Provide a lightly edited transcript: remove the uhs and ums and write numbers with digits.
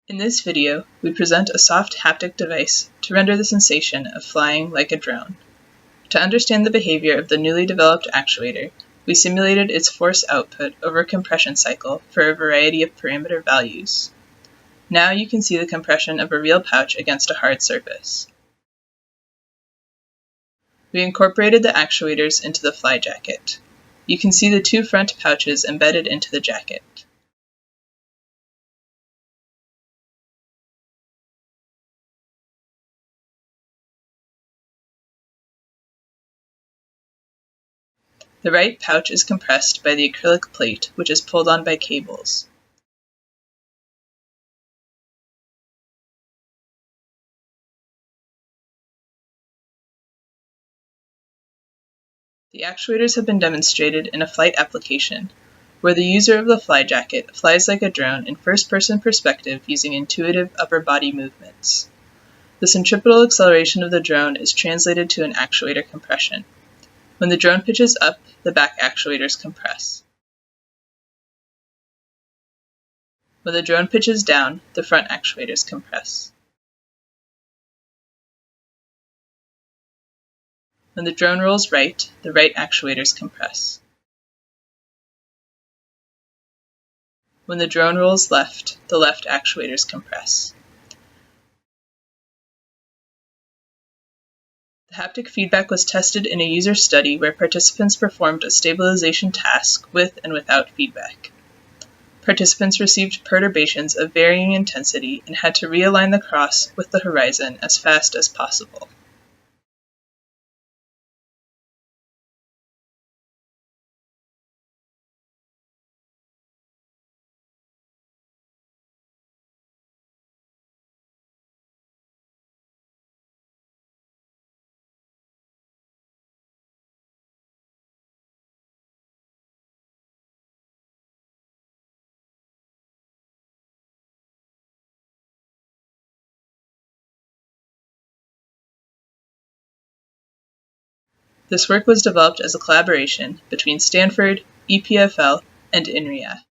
In this video, we present a soft haptic device to render the sensation of flying like a drone. To understand the behavior of the newly developed actuator, we simulated its force output over a compression cycle for a variety of parameter values. Now you can see the compression of a real pouch against a hard surface. We incorporated the actuators into the FlyJacket. You can see the two front pouches embedded into the jacket. The right pouch is compressed by the acrylic plate, which is pulled on by cables. The actuators have been demonstrated in a flight application, where the user of the FlyJacket flies like a drone in first-person perspective using intuitive upper body movements. The centripetal acceleration of the drone is translated to an actuator compression. When the drone pitches up, the back actuators compress. When the drone pitches down, the front actuators compress. When the drone rolls right, the right actuators compress. When the drone rolls left, the left actuators compress. The haptic feedback was tested in a user study where participants performed a stabilization task with and without feedback. Participants received perturbations of varying intensity and had to realign the cross with the horizon as fast as possible. This work was developed as a collaboration between Stanford, EPFL, and INRIA.